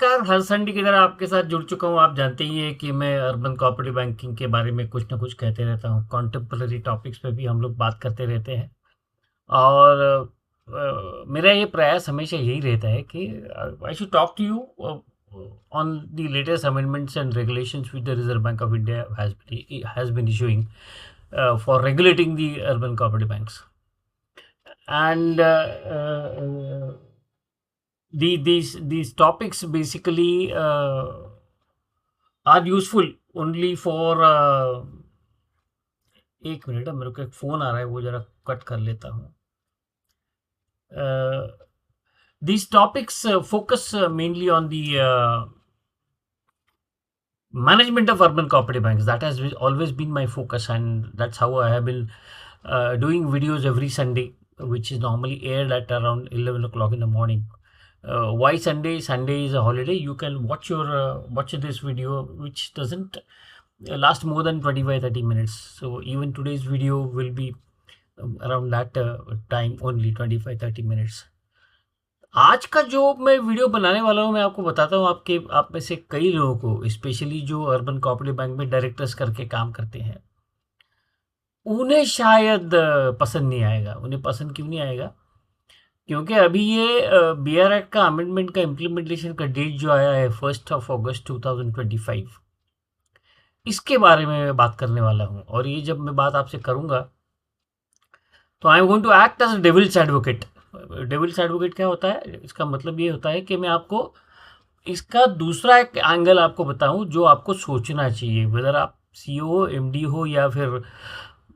नमस्कार, हर संडे की तरह आपके साथ जुड़ चुका हूँ। आप जानते ही हैं कि मैं अर्बन कोऑपरेटिव बैंकिंग के बारे में कुछ ना कुछ कहते रहता हूँ। कॉन्टेम्परेरी टॉपिक्स पे भी हम लोग बात करते रहते हैं और मेरा ये प्रयास हमेशा यही रहता है कि I should talk to you on the latest amendments and regulations which the Reserve Bank of India has been issuing for regulating the urban cooperative banks and these topics basically are useful only for एक minute है, मेरे को एक phone आ रहा है, वो ज़रा cut कर लेता हूँ। These topics focus mainly on the management of urban cooperative banks. That has always been my focus, and that's how I have been doing videos every Sunday, which is normally aired at around 11 o'clock in the morning. Why Sunday? Sunday is a holiday. You can watch this video, which doesn't last more than 25-30 minutes. So even today's video will be around that time only, 25-30 minutes. आज का जो मैं video बनाने वाला हूँ, मैं आपको बताता हूँ, आप में से कई लोगों को, स्पेशली जो अर्बन कोऑपरेटिव बैंक में डायरेक्टर्स करके काम करते हैं, उन्हें शायद पसंद नहीं आएगा। उन्हें पसंद क्यों नहीं आएगा? क्योंकि अभी ये बीआर एक्ट का अमेंडमेंट का इम्प्लीमेंटेशन का डेट जो आया है 1 अगस्त 2025, इसके बारे में मैं बात करने वाला हूँ। और ये जब मैं बात आपसे करूँगा तो I am going to act as a devil's advocate. Devil's advocate क्या होता है? इसका मतलब ये होता है कि मैं आपको इसका दूसरा एक एंगल आपको बताऊं जो आपको सोचना चाहिए, वेदर आप सीईओ, एमडी हो या फिर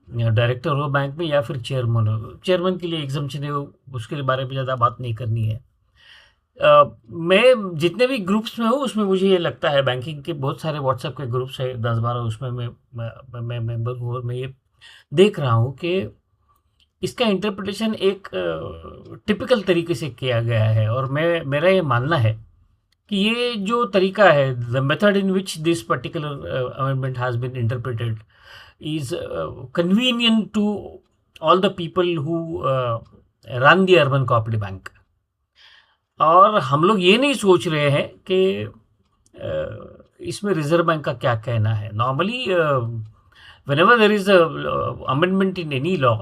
डायरेक्टर हो बैंक में या फिर चेयरमैन हो। चेयरमैन के लिए एग्जम्पशन है, उसके बारे में ज़्यादा बात नहीं करनी है। मैं जितने भी ग्रुप्स में हूँ उसमें मुझे ये लगता है, बैंकिंग के बहुत सारे व्हाट्सएप के ग्रुप्स है 10-12, उसमें मैं मेंबर हूँ और मैं ये देख रहा हूँ कि इसका इंटरप्रिटेशन एक टिपिकल तरीके से किया गया है। और मेरा ये मानना है कि ये जो तरीका है, the method in which this particular amendment has been interpreted is convenient to all the people who run the urban cooperative bank. और हम लोग ये नहीं सोच रहे हैं कि इसमें रिजर्व बैंक का क्या कहना है। Normally whenever there is a amendment in any law,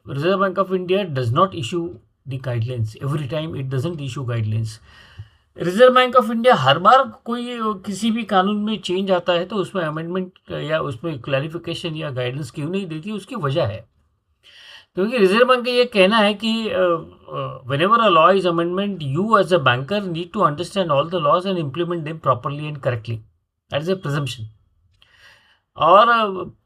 Reserve Bank of India does not issue the guidelines. Every time it doesn't issue guidelines. Reserve Bank of India हर बार कोई किसी भी कानून में चेंज आता है तो उसमें अमेंडमेंट या उसमें क्लैरिफिकेशन या गाइडेंस क्यों नहीं देती, उसकी वजह है क्योंकि रिजर्व बैंक का ये कहना है कि whenever a law is amendment, you as a banker need to understand all the laws and implement them properly and correctly. That is a presumption. और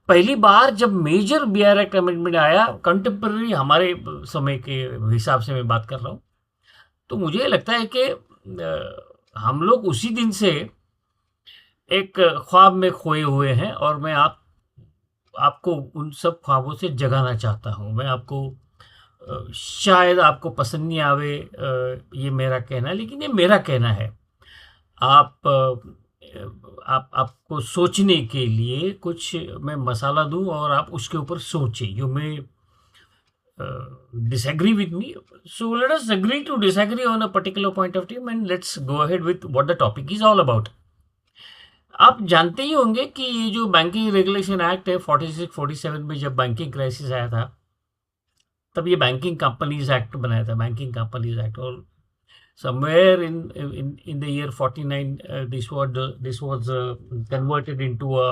पहली बार जब मेजर बीआर एक्ट अमेंडमेंट आया, contemporary हमारे समय के हिसाब से मैं बात कर रहा हूँ, तो मुझे लगता है कि हम लोग उसी दिन से एक ख्वाब में खोए हुए हैं और मैं आपको उन सब ख्वाबों से जगाना चाहता हूँ। मैं आपको शायद आपको पसंद नहीं आवे ये मेरा कहना, लेकिन ये मेरा कहना है। आपको सोचने के लिए कुछ मैं मसाला दूं और आप उसके ऊपर सोचें। You may disagree with me, so let us agree to disagree on a particular point of view and let's go ahead with what the topic is all about. आप जानते ही होंगे कि ये जो बैंकिंग रेगुलेशन एक्ट है 46-47 में जब banking crisis आया था तब ये बैंकिंग कंपनीज एक्ट बनाया था, बैंकिंग कंपनीज एक्ट। और somewhere in the year 49 this was converted into a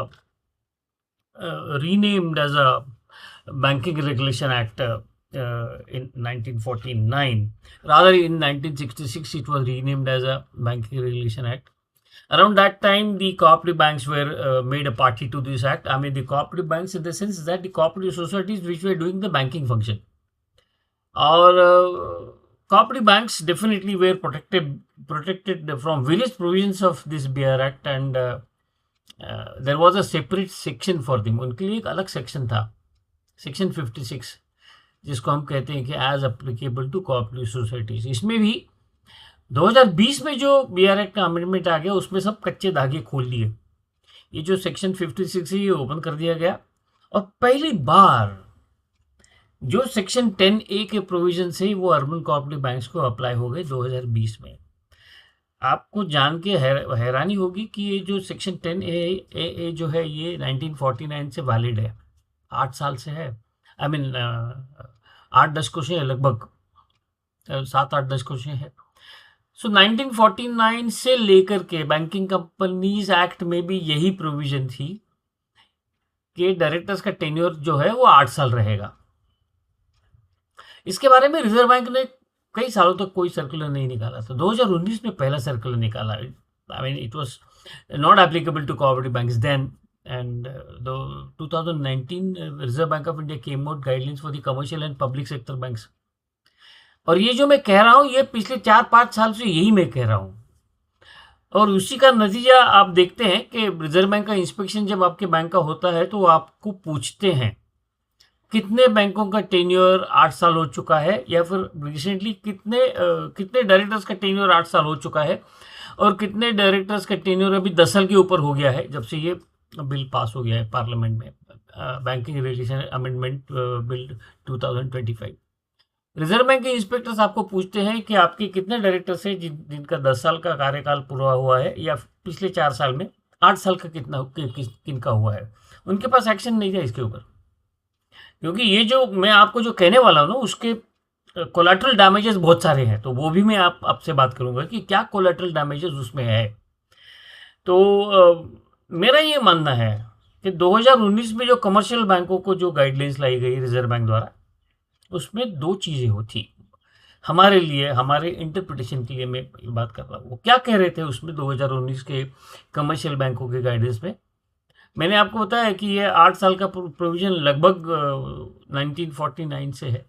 renamed as a banking regulation act in 1949. Rather in 1966 it was renamed as a banking regulation act. Around that time the cooperative banks were made a party to this act. I mean the cooperative banks in the sense that the cooperative societies which were doing the banking function. Or cooperative banks definitely were protected from various provisions of this BR Act, and there was a separate section for them. उनके लिए एक अलग section था, section 56, जिसको हम कहते हैं कि as applicable to cooperative societies. इसमें भी 2020 में जो BR Act का अमेंडमेंट आ गया उसमें सब कच्चे धागे खोल लिए। ये जो सेक्शन 56 है ये ओपन कर दिया गया और पहली बार जो सेक्शन 10A के प्रोविजन से वो अर्बन कोऑपरेटिव बैंक्स को अप्लाई हो गए 2020 में। आपको जान के हैरानी होगी कि ये जो सेक्शन 10A जो है ये 1949 से वैलिड है, 8 साल से है। आई मीन 8-10 क्वेश्चन है लगभग, 7-8-10 क्वेश्चन है। सो 1949 से लेकर के बैंकिंग कंपनीज एक्ट में भी यही प्रोविजन थी कि डायरेक्टर्स का टेन्योर जो है वो 8 साल रहेगा। इसके बारे में रिजर्व बैंक ने कई सालों तक कोई सर्कुलर नहीं निकाला था। 2019 में पहला सर्कुलर निकाला। I mean it was not applicable to cooperative banks then, and 2019 Reserve Bank of India came out guidelines for the commercial and public sector banks. और ये जो मैं कह रहा हूँ ये पिछले 4-5 साल से यही मैं कह रहा हूँ, और उसी का नतीजा आप देखते हैं कि रिजर्व बैंक का इंस्पेक्शन जब आपके बैंक का होता है तो आपको पूछते हैं कितने बैंकों का टेन्योर 8 साल हो चुका है, या फिर रिसेंटली कितने डायरेक्टर्स का टेन्योर 8 साल हो चुका है, और कितने डायरेक्टर्स का टेन्योर अभी 10 साल के ऊपर हो गया है जब से ये बिल पास हो गया है पार्लियामेंट में, banking regulation amendment bill 2025। Reserve bank के इंस्पेक्टर्स आपको पूछते हैं कि आपके कितने डायरेक्टर्स हैं जिनका 10 साल का कार्यकाल पूरा हुआ है, या पिछले 4 साल में 8 साल का किनका हुआ है। उनके पास एक्शन नहीं था इसके ऊपर, क्योंकि ये जो मैं आपको जो कहने वाला हूँ ना उसके कोलैटरल डैमेजेस बहुत सारे हैं, तो वो भी मैं आपसे बात करूंगा कि क्या कोलैटरल डैमेजेस उसमें है। तो मेरा ये मानना है कि 2019 में जो कमर्शियल बैंकों को जो गाइडलाइंस लाई गई रिजर्व बैंक द्वारा, उसमें 2 चीज़ें होती हमारे लिए, हमारे इंटरप्रिटेशन के लिए मैं बात कर रहा हूँ। वो क्या कह रहे थे उसमें 2019 के कमर्शियल बैंकों के गाइडेंस में? मैंने आपको बताया कि ये 8 साल का प्रोविजन लगभग 1949 से है,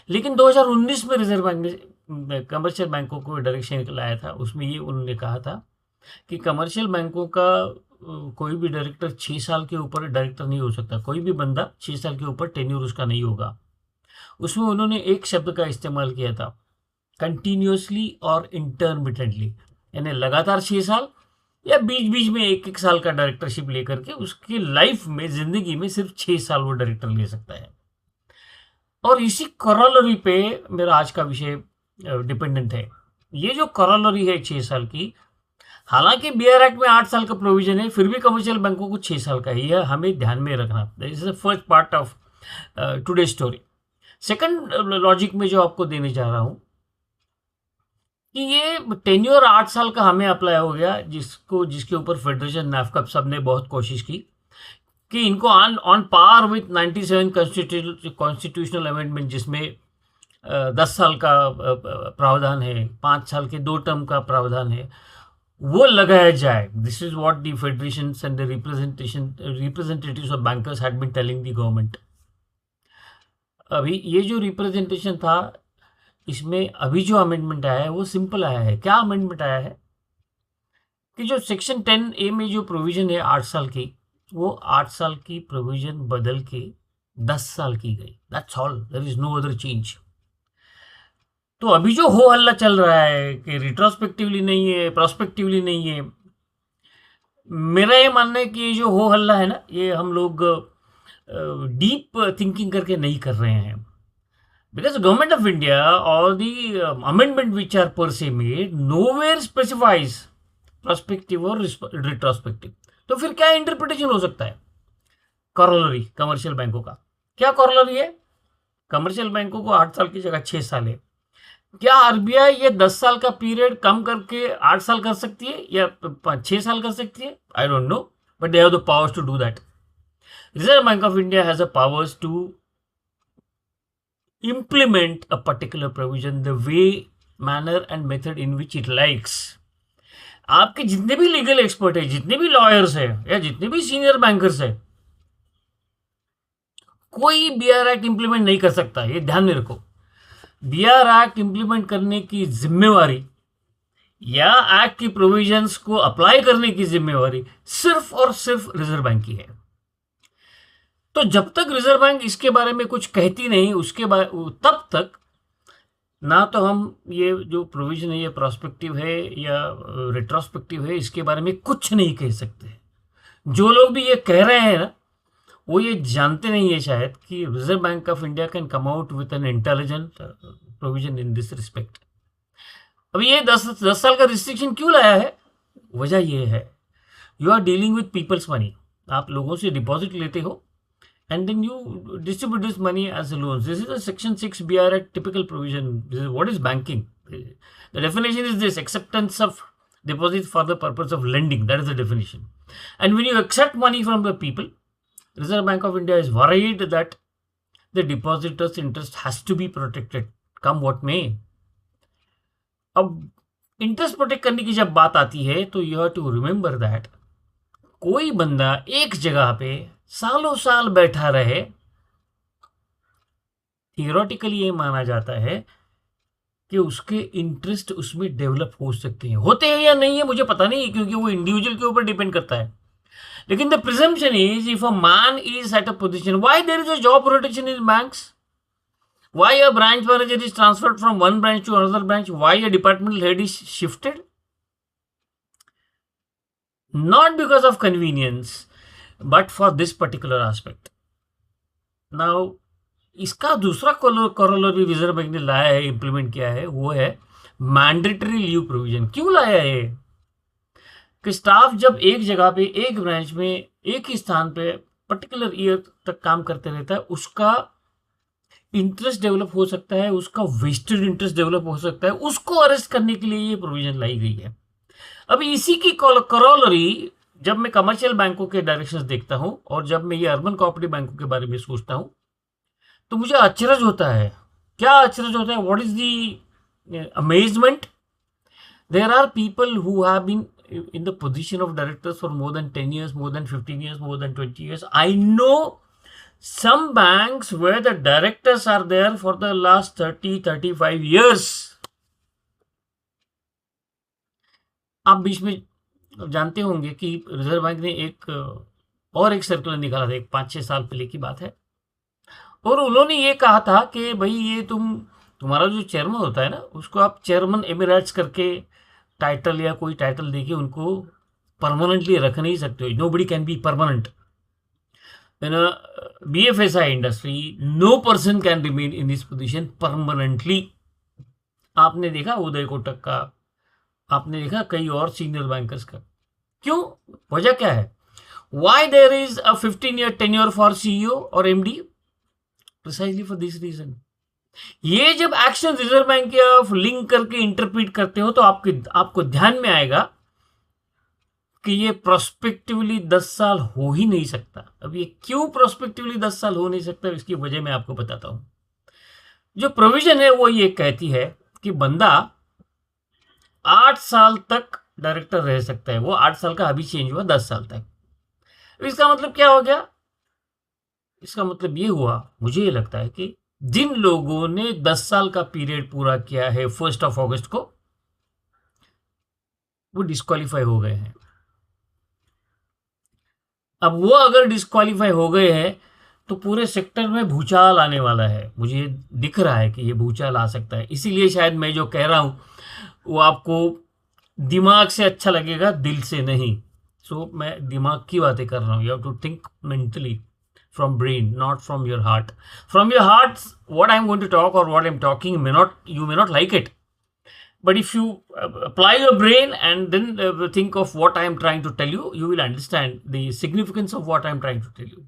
लेकिन 2019 में रिजर्व बैंक ने कमर्शियल बैंकों को डायरेक्शन लाया था। उसमें ये उन्होंने कहा था कि कमर्शियल बैंकों का कोई भी डायरेक्टर 6 साल के ऊपर डायरेक्टर नहीं हो सकता, कोई भी बंदा 6 साल के ऊपर टेन्योर उसका नहीं होगा। उसमें उन्होंने एक शब्द का इस्तेमाल किया था, कंटिन्यूसली और इंटरमिटेंटली, यानी लगातार 6 साल या बीच बीच में 1-1 साल का डायरेक्टरशिप लेकर के उसकी लाइफ में, जिंदगी में सिर्फ 6 साल वो डायरेक्टर ले सकता है। और इसी कॉरोलरी पे मेरा आज का विषय डिपेंडेंट है। ये जो कॉरोलरी है 6 साल की, हालांकि बीआर एक्ट में 8 साल का प्रोविजन है, फिर भी कमर्शियल बैंकों को 6 साल का है। यह हमें ध्यान में रखना। This is the first part of today story. Second logic में जो आपको देने जा रहा हूं कि ये टेन्योर 8 साल का हमें अप्लाई हो गया, जिसके ऊपर फेडरेशन नैफकप सब ने बहुत कोशिश की कि इनको on par with 97 constitutional amendment, जिसमें 10 साल का प्रावधान है, 5 साल के 2 टर्म का प्रावधान है, वो लगाया जाए। This is what the federation and the representatives of bankers had been telling the government. अभी ये जो रिप्रेजेंटेशन था, इसमें अभी जो अमेंडमेंट आया है वो सिंपल आया है। क्या अमेंडमेंट आया है कि जो सेक्शन 10A में जो प्रोविजन है 8 साल की, वो 8 साल की प्रोविजन बदल के 10 साल की गई। That's all, there is no other change. तो अभी जो हो हल्ला चल रहा है कि रिट्रोस्पेक्टिवली नहीं है, प्रोस्पेक्टिवली नहीं है, मेरा ये मानना है कि ये जो हो हल्ला है ना, ये हम लोग डीप थिंकिंग करके नहीं कर रहे हैं। बिकॉज गवर्नमेंट ऑफ इंडिया और द अमेंडमेंट विच आर पर से मेड नोवेयर स्पेसिफाइज प्रोस्पेक्टिव और रिट्रोस्पेक्टिव। तो फिर क्या इंटरप्रिटेशन हो सकता है कॉरोलरी कमर्शियल बैंकों का? क्या कॉरोलरी है? कमर्शियल बैंकों को 8 साल की जगह 6 साल है। क्या आरबीआई ये 10 साल का पीरियड कम करके 8 साल कर सकती है या 6 साल कर सकती है? I don't know, but they have the powers to do that. Reserve Bank of India has the powers to implement a particular provision the way, manner and method in which it likes। आपके जितने भी legal expert है, जितने भी lawyers है, या जितने भी सीनियर बैंकर्स है, कोई बीआर एक्ट इंप्लीमेंट नहीं कर सकता। ये ध्यान में रखो। बीआर एक्ट इंप्लीमेंट करने की जिम्मेवारी या एक्ट की प्रोविजंस को अप्लाई करने की जिम्मेवारी सिर्फ और सिर्फ रिजर्व बैंक की है। तो जब तक रिजर्व बैंक इसके बारे में कुछ कहती नहीं, तब तक ना तो हम ये जो प्रोविजन है ये प्रोस्पेक्टिव है या रिट्रोस्पेक्टिव है, इसके बारे में कुछ नहीं कह सकते। जो लोग भी ये कह रहे हैं ना, वो ये जानते नहीं है शायद कि reserve Bank of India can come out with an intelligent provision in this respect. अभी ये 10 साल का रिस्ट्रिक्शन क्यों लाया है? वजह ये है, you are dealing with people's money. आप लोगों से डिपॉजिट लेते हो and then you distribute this money as loans. This is a Section 6 BR Act typical provision. This is what is banking. The definition is this: acceptance of deposit for the purpose of lending. That is the definition. And when you accept money from the people, Reserve Bank of India is worried that the depositor's interest has to be protected, come what may. अब interest protect करने की जब बात आती है तो you have to remember that कोई बंदा एक जगह पे सालों साल बैठा रहे, थियोरेटिकली ये माना जाता है कि उसके इंटरेस्ट उसमें डेवलप हो सकते हैं, होते हैं या नहीं है मुझे पता नहीं, क्योंकि वो इंडिविजुअल के ऊपर डिपेंड करता है। लेकिन the presumption is if a man is at a position, why there is a job rotation in banks, why a branch manager is transferred from one branch to another branch, why a departmental head is shifted, not because of convenience but for this particular aspect. Now इसका दूसरा corollary reserve bank ने लाया है, implement किया है, वो है mandatory leave provision. क्यों लाया है? कि स्टाफ जब एक जगह पे एक ब्रांच में एक ही स्थान पे पर्टिकुलर ईयर तक काम करते रहता है, उसका इंटरेस्ट डेवलप हो सकता है, उसका वेस्टेड इंटरेस्ट डेवलप हो सकता है, उसको अरेस्ट करने के लिए ये प्रोविजन लाई गई है। अभी इसी की कॉरोलरी जब मैं कमर्शियल बैंकों के डायरेक्शंस देखता हूं और जब मैं ये अर्बन कोऑपरेटिव बैंकों के बारे में सोचता हूं तो मुझे अचरज होता है। क्या अचरज होता है? What is the amazement? There are people who have been in the position of directors for more than 10 years, more than 15 years, more than 20 years. I know some banks where the directors are there for the last 30-35 years. आप बीच में जानते होंगे कि reserve bank ने एक circular निकाला था, एक 5-6 साल पहले की बात है, और उन्होंने ये कहा था कि भाई ये तुम्हारा जो चेयरमैन होता है ना, उसको आप चेयरमैन एमिरेट्स करके टाइटल या कोई टाइटल देके उनको परमानेंटली रख नहीं सकते हो। Nobody can be permanent in BFSI industry, no person can remain in this position permanently. आपने देखा उदय कोटक का, आपने देखा कई और सीनियर बैंकर्स का। क्यों? वजह क्या है? Why there is a 15-year tenure for CEO और MD? Precisely for this reason. ये जब एक्शन रिजर्व बैंक के आप लिंक करके इंटरप्रीट करते हो तो आपको ध्यान में आएगा कि ये प्रोस्पेक्टिवली 10 साल हो ही नहीं सकता। अब ये क्यों प्रोस्पेक्टिवली 10 साल हो नहीं सकता, इसकी वजह मैं आपको बताता हूं। जो प्रोविजन है वो ये कहती है कि बंदा 8 साल तक डायरेक्टर रह सकता है। वो 8 साल का अभी चेंज हुआ 10 साल तक। इसका मतलब क्या हो गया? इसका मतलब ये हुआ, मुझे ये लगता है कि जिन लोगों ने 10 साल का पीरियड पूरा किया है 1 अगस्त को, वो डिस्क्वालीफाई हो गए हैं। अब वो अगर डिस्क्वालीफाई हो गए हैं तो पूरे सेक्टर में भूचाल आने वाला है। मुझे दिख रहा है कि ये भूचाल आ सकता है। इसीलिए शायद मैं जो कह रहा हूं वो आपको दिमाग से अच्छा लगेगा, दिल से नहीं। सो मैं दिमाग की बातें कर रहा हूँ। You have to think mentally from brain, not from your heart. From your heart, what I'm going to talk or what I'm talking you may not like it, but if you apply your brain and then think of what I'm trying to tell you, you will understand the significance of what I'm trying to tell you.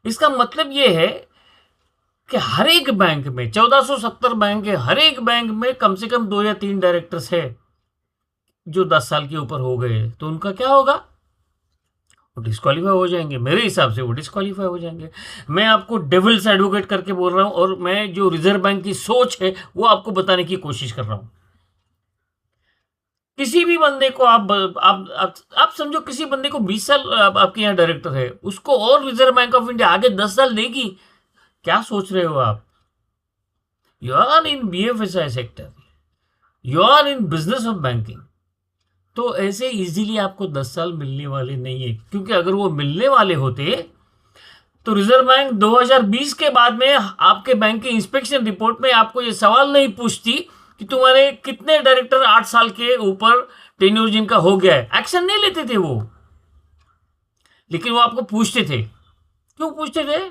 इसका मतलब ये है कि हर एक bank में 1470 bank है, हर एक bank में कम से कम 2 या 3 डायरेक्टर्स है जो 10 साल के ऊपर हो गए, तो उनका क्या होगा? वो डिस्क्वालीफाई हो जाएंगे। मेरे हिसाब से वो डिस्क्वालीफाई हो जाएंगे। मैं आपको डेविल्स एडवोकेट करके बोल रहा हूं और मैं जो रिजर्व बैंक की सोच है वो आपको बताने की कोशिश कर रहा हूं। किसी भी बंदे को आप समझो, किसी बंदे को 20 साल आपके यहाँ डायरेक्टर है, उसको और रिजर्व बैंक ऑफ इंडिया आगे 10 साल देगी? क्या सोच रहे हो आप? You are in BFSI sector, you are in business of banking, तो ऐसे इजीली आपको 10 साल मिलने वाले नहीं है। क्योंकि अगर वो मिलने वाले होते तो रिजर्व बैंक 2020 के बाद में आपके बैंक के इंस्पेक्शन रिपोर्ट में आपको ये सवाल नहीं पूछती कि तुम्हारे कितने डायरेक्टर 8 साल के ऊपर टेन्योर जिनका हो गया है। एक्शन नहीं लेते थे वो, लेकिन वो आपको पूछते थे। क्यों पूछते थे?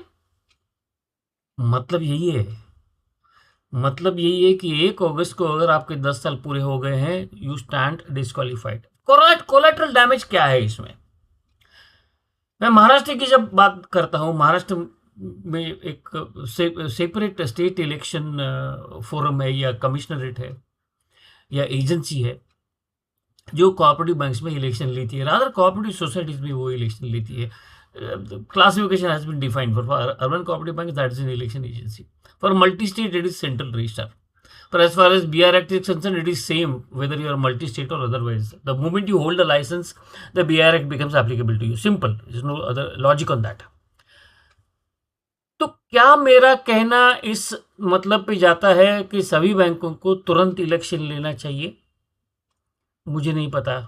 मतलब यही है मतलब यही है कि 1 अगस्त को अगर आपके 10 साल पूरे हो गए हैं, you stand disqualified. Collateral damage क्या है इसमें? मैं महाराष्ट्र की जब बात करता हूँ, महाराष्ट्र में एक सेपरेट स्टेट इलेक्शन फोरम है या कमिश्नरेट है या एजेंसी है जो कोऑपरेटिव बैंक्स में इलेक्शन लेती है, रादर कोऑपरेटिव सोसाइटीज में वो इलेक्शन लेती है। Classification has been defined for urban cooperative bank, that is an election agency. For multi state it is central registrar. But as far as BR Act is concerned, it is same whether you are multi-state or otherwise. The moment you hold a license, the BR Act becomes applicable to you. Simple. There is no other logic on that. तो क्या मेरा कहना इस मतलब पे जाता है कि सभी बैंकों को तुरंत इलेक्शन लेना चाहिए? मुझे नहीं पता।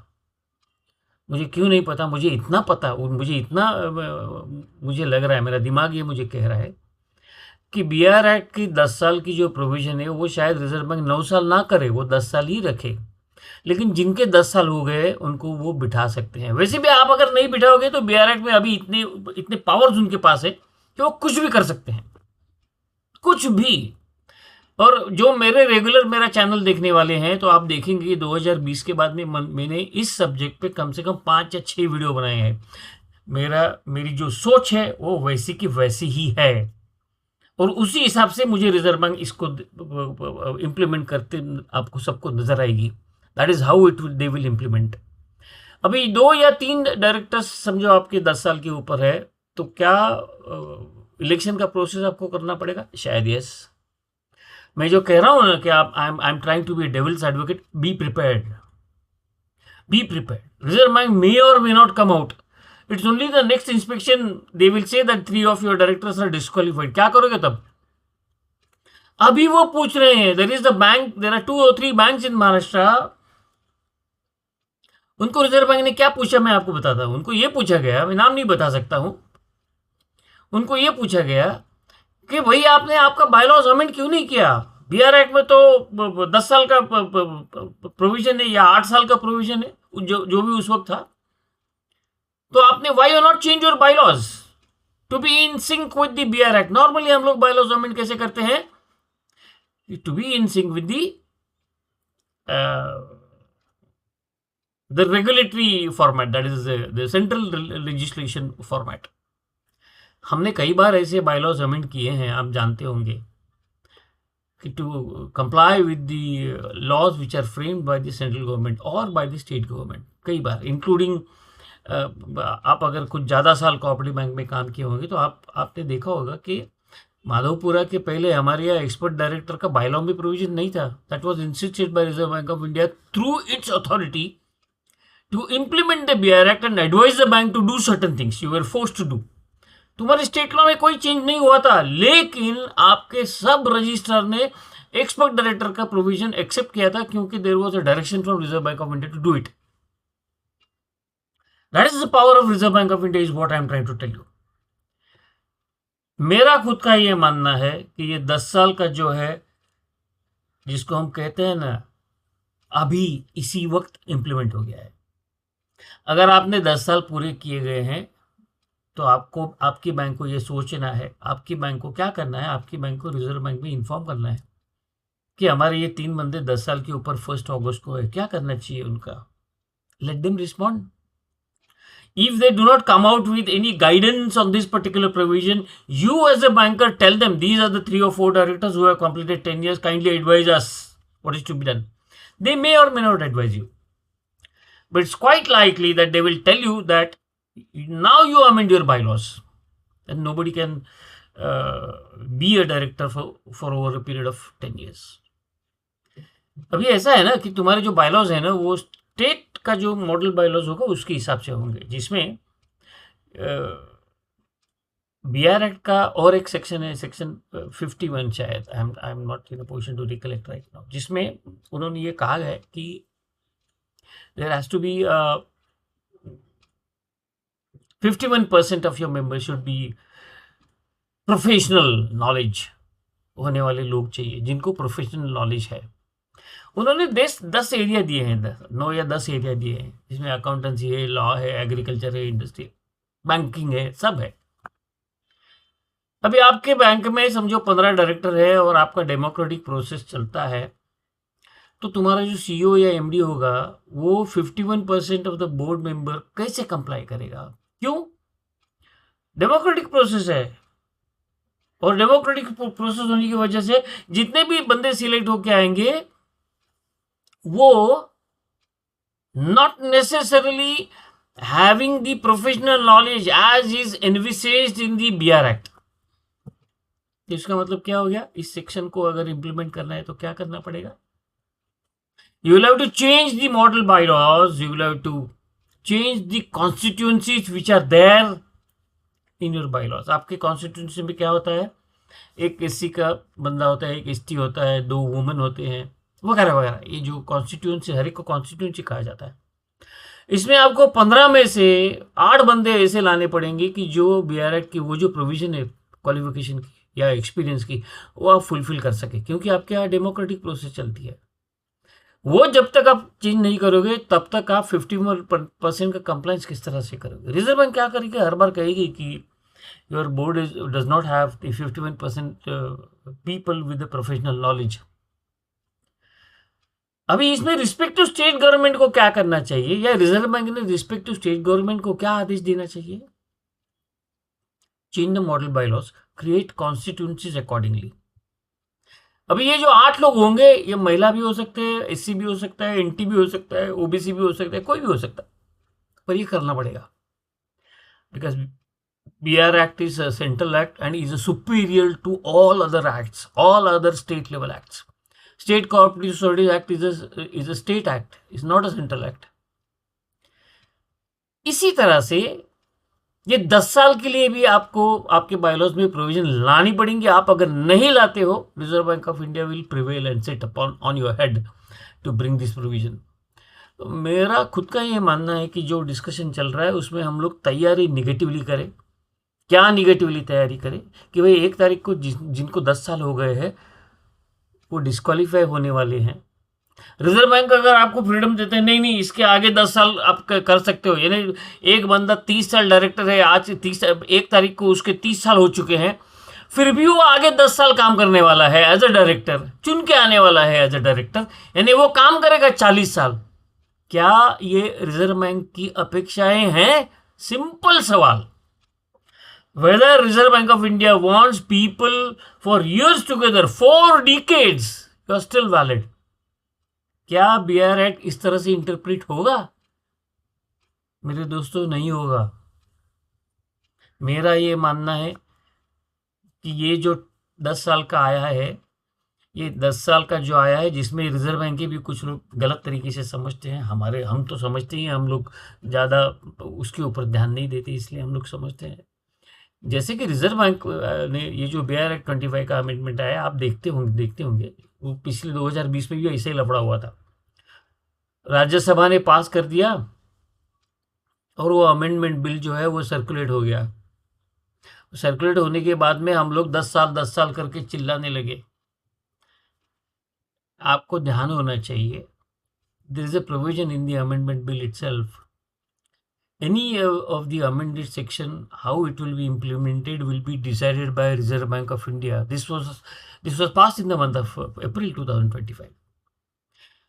मुझे क्यों नहीं पता? मुझे इतना पता, मुझे इतना मुझे लग रहा है, मेरा दिमाग ये मुझे कह रहा है कि BR एक्ट की 10 साल की जो प्रोविजन है वो शायद रिजर्व बैंक 9 साल ना करे, वो 10 साल ही रखे। लेकिन जिनके 10 साल हो गए उनको वो बिठा सकते हैं। वैसे भी आप अगर नहीं बिठाओगे तो BR एक्ट में अभी इतने इतने पावर्स उनके पास है कि वो कुछ भी कर सकते हैं, कुछ भी। और जो मेरा चैनल देखने वाले हैं, तो आप देखेंगे 2020 के बाद में मैंने इस सब्जेक्ट पे कम से कम 5 या 6 वीडियो बनाए हैं। मेरी जो सोच है वो वैसी की वैसी ही है, और उसी हिसाब से मुझे रिजर्व बैंक इसको इम्प्लीमेंट करते आपको सबको नजर आएगी। That is how it they will implement. अभी 2 या 3 डायरेक्टर्स समझो आपके 10 साल के ऊपर है, तो क्या इलेक्शन का प्रोसेस आपको करना पड़ेगा? शायद यस। मैं जो कह रहा हूं ना कि आप I am trying to be devil's advocate, be prepared, be prepared. Reserve Bank may और may not come out. It's only the next inspection they will say that 3 of your directors are disqualified. क्या करोगे तब? अभी वो पूछ रहे हैं, there is the bank, there are 2 or 3 banks in Maharashtra. उनको रिजर्व बैंक ने क्या पूछा मैं आपको बताता हूं। उनको ये पूछा गया, मैं नाम नहीं बता सकता हूं, उनको ये पूछा गया कि भाई आपने आपका बायलॉज अमेंड क्यों नहीं किया? BR एक्ट में तो 10 साल का प्रोविजन है या 8 साल का प्रोविजन है, जो भी उस वक्त था। तो आपने why are not change your bylaws to be in sync with the BR act? Normally हम लोग बायलॉज अमेंड कैसे करते हैं? To be in sync with the regulatory format, that is the central legislation format. हमने कई बार ऐसे bylaws amend किए हैं, आप जानते होंगे, कि to comply with the laws which are framed by the central government और बाय द स्टेट गवर्नमेंट, कई बार, इंक्लूडिंग आप अगर कुछ ज़्यादा साल कोऑपरेटिव बैंक में काम किए होंगे तो आपने देखा होगा कि माधवपुरा के पहले हमारे यहाँ एक्सपर्ट डायरेक्टर का बायलॉ में प्रोविजन नहीं था। That was instituted by Reserve Bank of India through its authority to implement the BR Act and advise the bank to do certain things. You were forced to do. तुम्हारे state law में कोई change नहीं हुआ था, लेकिन आपके sub registrar ने expert director का प्रोविजन एक्सेप्ट किया था, क्योंकि there was a direction from Reserve Bank of India to do it. That is the power of Reserve Bank of India, is what I am trying to tell you. मेरा खुद का ये मानना है कि ये 10 साल का जो है, जिसको हम कहते हैं ना, अभी इसी वक्त इंप्लीमेंट हो गया है। अगर आपने 10 साल पूरे किए गए हैं तो आपको, आपकी बैंक को ये सोचना है, आपकी बैंक को क्या करना है, आपकी बैंक को रिजर्व बैंक में इन्फॉर्म करना है कि हमारे ये 3 बंदे 10 साल के ऊपर 1 अगस्त को है, क्या करना चाहिए उनका। Let them respond. If they do not come out with any guidance on this particular provision, you as a banker tell them, these are the 3 or 4 directors who have completed 10 years, kindly advise us what is to be done. They may or may not advise you, but it's quite likely that they will tell you that now you amend your bylaws, and nobody can be a director for over a period of 10 years. अभी ऐसा है ना कि तुम्हारे जो bylaws है ना, वो स्टेट का जो मॉडल बायलॉज होगा उसके हिसाब से होंगे, जिसमें BR एक्ट का और एक सेक्शन है, सेक्शन 51 शायद, I am not in a position to recollect right now, जिसमें उन्होंने ये कहा है कि there has to be 51% of your members should be professional knowledge होने वाले लोग चाहिए, जिनको प्रोफेशनल नॉलेज है। उन्होंने 10 एरिया दिए हैं, 9 या 10 एरिया दिए हैं, जिसमें अकाउंटेंसी है, लॉ है, एग्रीकल्चर है, इंडस्ट्री, बैंकिंग है, सब है। अभी आपके बैंक में समझो 15 डायरेक्टर है और आपका डेमोक्रेटिक प्रोसेस चलता है, तो तुम्हारा जो सीईओ या एमडी होगा वो 51% ऑफ द बोर्ड मेंबर कैसे कंप्लाई करेगा? क्यों? डेमोक्रेटिक प्रोसेस है, और डेमोक्रेटिक प्रोसेस होने की वजह से जितने भी बंदे सिलेक्ट होके आएंगे वो not necessarily having the professional knowledge as is envisaged in the BR Act. इसका मतलब क्या हो गया? इस सेक्शन को अगर इंप्लीमेंट करना है तो क्या करना पड़ेगा? You will have to change the model bylaws, you will have to change the constituencies which are there in your bylaws. आपके कॉन्स्टिट्यूंसी में क्या होता है? एक एससी का बंदा होता है, एक एसटी होता है, 2 वुमेन होते हैं, वगैरह वगैरह। ये जो कॉन्स्टिट्यूंसी, हर एक को कॉन्स्टिट्यूंसी कहा जाता है। इसमें आपको 15 में से 8 बंदे ऐसे लाने पड़ेंगे कि जो बीआर एक्ट की वो जो प्रोविजन है क्वालिफिकेशन की या एक्सपीरियंस की, वो आप फुलफिल कर सके, क्योंकि आपके यहाँ डेमोक्रेटिक प्रोसेस चलती है। वो जब तक आप चेंज नहीं करोगे तब तक आप 51% का कंप्लाइंस किस तरह से करोगे? रिजर्व बैंक क्या करेगी? हर बार कहेगी कि your board does not have the 51% people with the professional knowledge. अभी इसमें रिस्पेक्टिव स्टेट गवर्नमेंट को क्या करना चाहिए, या रिजर्व बैंक ने रिस्पेक्टिव स्टेट गवर्नमेंट को क्या आदेश देना चाहिए? Change the model bylaws, create constituencies accordingly. अभी ये जो 8 लोग होंगे, ये महिला भी हो सकते हैं, एससी भी हो सकता है, एनटी भी हो सकता है, ओबीसी भी हो सकता है, कोई भी हो सकता है, पर ये करना पड़ेगा because BR Act is a central act and is superior to all other acts, all other state level acts. State Cooperative Societies Act is a state act, is not a central act. इसी तरह से ये 10 साल के लिए भी आपको आपके बायलॉज में प्रोविजन लानी पड़ेंगी। आप अगर नहीं लाते हो, Reserve Bank of India will prevail and set upon on your head to bring this provision. तो मेरा खुद का ये मानना है कि जो डिस्कशन चल रहा है उसमें हम लोग तैयारी निगेटिवली करें। क्या निगेटिवली तैयारी करें कि भाई 1 तारीख को जिनको 10 साल हो गए हैं वो डिस्क्वालीफाई होने वाले हैं। रिजर्व बैंक अगर आपको फ्रीडम देते हैं, नहीं इसके आगे 10 साल आप कर सकते हो, यानी एक बंदा 30 साल डायरेक्टर है, आज 1 तारीख को उसके 30 साल हो चुके हैं, फिर भी वो आगे 10 साल काम करने वाला है एज अ डायरेक्टर, चुन के आने वाला है एज अ डायरेक्टर, यानी वो काम करेगा 40 साल। क्या ये रिजर्व बैंक की अपेक्षाएं हैं? सिंपल सवाल। Whether Reserve Bank of India wants people for years together, 4 decades, you are still valid. क्या BR Act इस तरह से इंटरप्रेट होगा? मेरे दोस्तों, नहीं होगा। मेरा ये मानना है कि ये जो 10 साल का आया है, ये 10 साल का जो आया है, जिसमें रिजर्व बैंक के भी कुछ लोग गलत तरीके से समझते हैं, हम तो समझते ही हैं, हम लोग ज़्यादा उसके ऊपर ध्यान नहीं देते, इसलिए हम लोग समझते हैं। जैसे कि रिजर्व बैंक ने ये जो BR Act 25 का अमेंडमेंट आया, आप देखते होंगे वो पिछले 2020 में भी ऐसे ही लफड़ा हुआ था। राज्यसभा ने पास कर दिया और वो अमेंडमेंट बिल जो है वो सर्कुलेट हो गया। सर्कुलेट होने के बाद में हम लोग 10 साल करके चिल्लाने लगे। आपको ध्यान होना चाहिए, there is a provision in the amendment bill itself. Any of the amended section, how it will be implemented, will be decided by Reserve Bank of India. This was passed in the month of April 2025.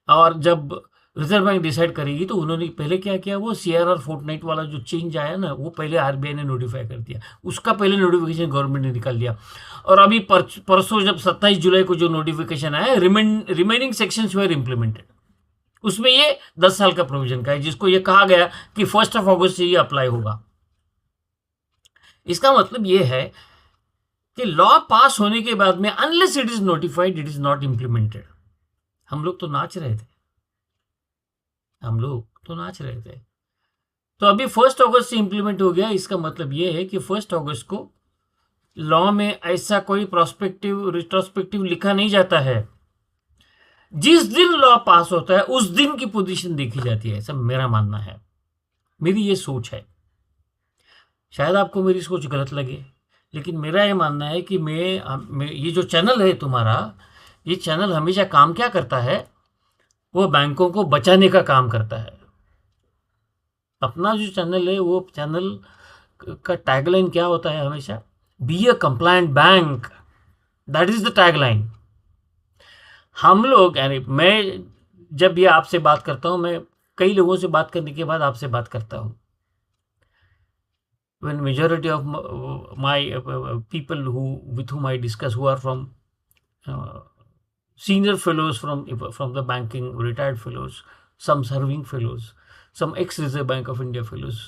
और जब reserve bank decide करेगी तो उन्होंने पहले क्या किया, वो CRR Fortnite वाला जो चेंज आया ना, वो पहले RBI ने नोटिफाई कर दिया, उसका पहले नोटिफिकेशन गवर्नमेंट ने निकाल दिया। और अभी परसों जब 27 जुलाई को जो नोटिफिकेशन आया, रिमेनिंग सेक्शंस वर इम्प्लीमेंटेड, उसमें ये 10 साल का प्रोविजन का है, जिसको ये कहा गया कि 1 अगस्त से ये अप्लाई होगा। इसका मतलब ये है कि लॉ पास होने के बाद में unless it is notified, it is not implemented. हम लोग तो नाच रहे थे, तो अभी 1 अगस्त से इंप्लीमेंट हो गया। इसका मतलब ये है कि 1 अगस्त को लॉ में ऐसा कोई प्रोस्पेक्टिव रिट्रोस्पेक्टिव लिखा नहीं जाता है। जिस दिन लॉ पास होता है उस दिन की पोजीशन देखी जाती है, ऐसा मेरा मानना है, मेरी ये सोच है। शायद आपको मेरी सोच गलत लगे, लेकिन मेरा ये मानना है कि मैं ये जो चैनल है तुम्हारा, ये चैनल हमेशा काम क्या करता है, वो बैंकों को बचाने का काम करता है। अपना जो चैनल है, वो चैनल का टैगलाइन क्या होता है हमेशा, be a compliant bank, that is the tagline. हम लोग यानी मैं जब ये आपसे बात करता हूँ, मैं कई लोगों से बात करने के बाद आपसे बात करता हूँ। when majority of my people who with whom I discuss, who are from uh, senior fellows from the banking, retired fellows, some serving fellows, some ex Reserve Bank of India fellows,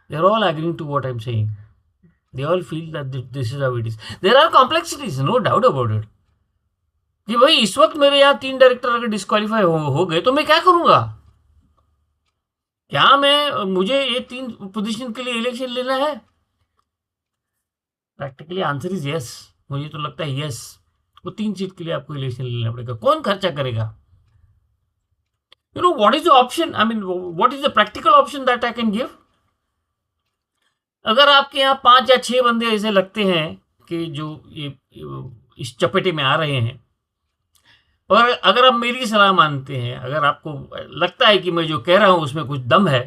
they are all agreeing to what I'm saying. They all feel that this is how it is. There are complexities, no doubt about it. कि भाई इस वक्त मेरे यहाँ 3 director अगर disqualify हो गए तो मैं क्या करूंगा? क्या मैं मुझे ये 3 पोजीशन के लिए इलेक्शन लेना है? Practically answer is yes. मुझे तो लगता है यस। वो 3 सीट के लिए आपको इलेक्शन लेना पड़ेगा। कौन खर्चा करेगा? You know what is the option, I mean what is the practical option that I can give? अगर आपके यहाँ 5 या 6 बंदे ऐसे लगते हैं कि जो ये इस चपेटे में आ रहे हैं, और अगर आप मेरी सलाह मानते हैं, अगर आपको लगता है कि मैं जो कह रहा हूं उसमें कुछ दम है,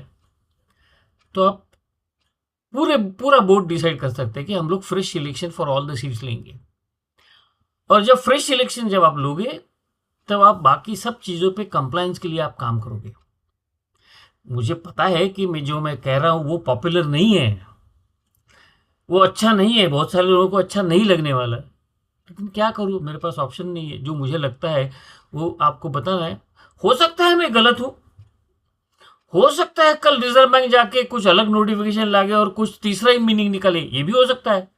तो आप पूरा बोर्ड डिसाइड कर सकते हैं कि हम लोग fresh election for all the seats लेंगे। और जब फ्रेश इलेक्शन जब आप लोगे, तब आप बाकी सब चीज़ों पे कंप्लायंस के लिए आप काम करोगे। मुझे पता है कि मैं कह रहा हूँ वो पॉपुलर नहीं है, वो अच्छा नहीं है, बहुत सारे लोगों को अच्छा नहीं लगने वाला, लेकिन क्या करूँ, मेरे पास ऑप्शन नहीं है। जो मुझे लगता है वो आपको बताना है। हो सकता है मैं गलत हूँ, हो सकता है कल रिजर्व बैंक जाके कुछ अलग नोटिफिकेशन लागे और कुछ तीसरा ही मीनिंग निकले, ये भी हो सकता है।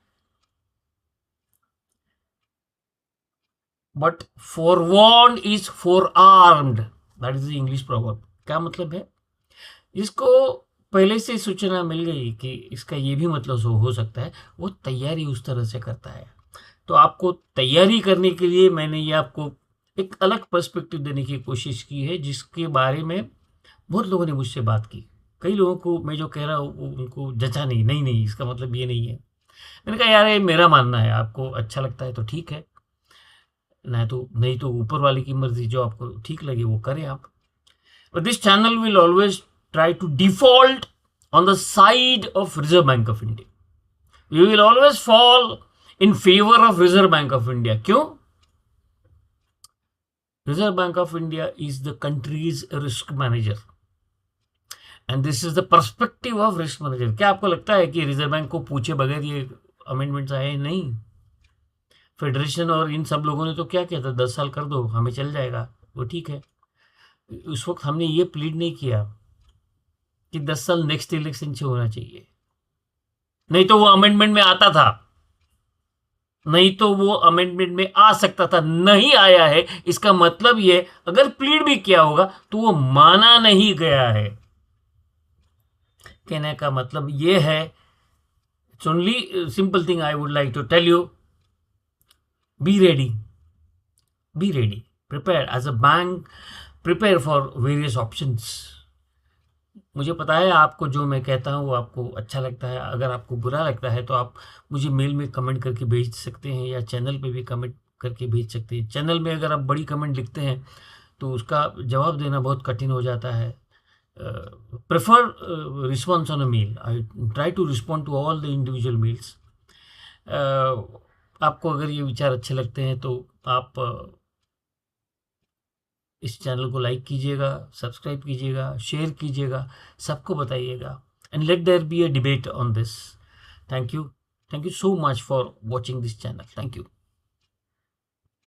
But forewarned is forearmed, that is the English proverb. क्या मतलब है? इसको पहले से सूचना मिल गई कि इसका ये भी मतलब हो सकता है, वो तैयारी उस तरह से करता है। तो आपको तैयारी करने के लिए मैंने ये आपको एक अलग पर्सपेक्टिव देने की कोशिश की है, जिसके बारे में बहुत लोगों ने मुझसे बात की। कई लोगों को मैं जो कह रहा हूँ उनको जचा नहीं, नहीं नहीं इसका मतलब ये नहीं है। मैंने कहा यार ये मेरा मानना है, आपको अच्छा लगता है तो ठीक है, नहीं तो ऊपर वाले की मर्जी, जो आपको ठीक लगे वो करें आप। But this channel will always try to default on the side of Reserve Bank of India. We will always fall in favor of Reserve Bank of India. क्यों? Reserve Bank of India is the country's risk manager. And this is the perspective of risk manager. क्या आपको लगता है कि reserve bank को पूछे बगैर ये अमेंडमेंट्स आए? नहीं। फेडरेशन और इन सब लोगों ने तो क्या किया था, 10 साल कर दो हमें चल जाएगा, वो ठीक है। उस वक्त हमने ये प्लीड नहीं किया कि 10 साल नेक्स्ट इलेक्शन से होना चाहिए, नहीं तो वो अमेंडमेंट में आता था, नहीं तो वो अमेंडमेंट में आ सकता था, नहीं आया है। इसका मतलब ये अगर प्लीड भी किया होगा तो वो माना नहीं गया है। कहने का मतलब ये है, it's only simple thing I would like to tell you, be ready, be ready, prepare as a bank, prepare for various options. मुझे पता है आपको जो मैं कहता हूँ वो आपको अच्छा लगता है। अगर आपको बुरा लगता है तो आप मुझे मेल में कमेंट करके भेज सकते हैं, या चैनल पे भी कमेंट करके भेज सकते हैं। चैनल में अगर आप बड़ी कमेंट लिखते हैं तो उसका जवाब देना बहुत कठिन हो जाता है। Prefer response on a mail, I try to respond to all the individual mails. आपको अगर ये विचार अच्छे लगते हैं तो आप इस चैनल को लाइक कीजिएगा, सब्सक्राइब कीजिएगा, शेयर कीजिएगा, सबको बताइएगा, and let there be a debate on this. Thank you so much for watching this channel. Thank you.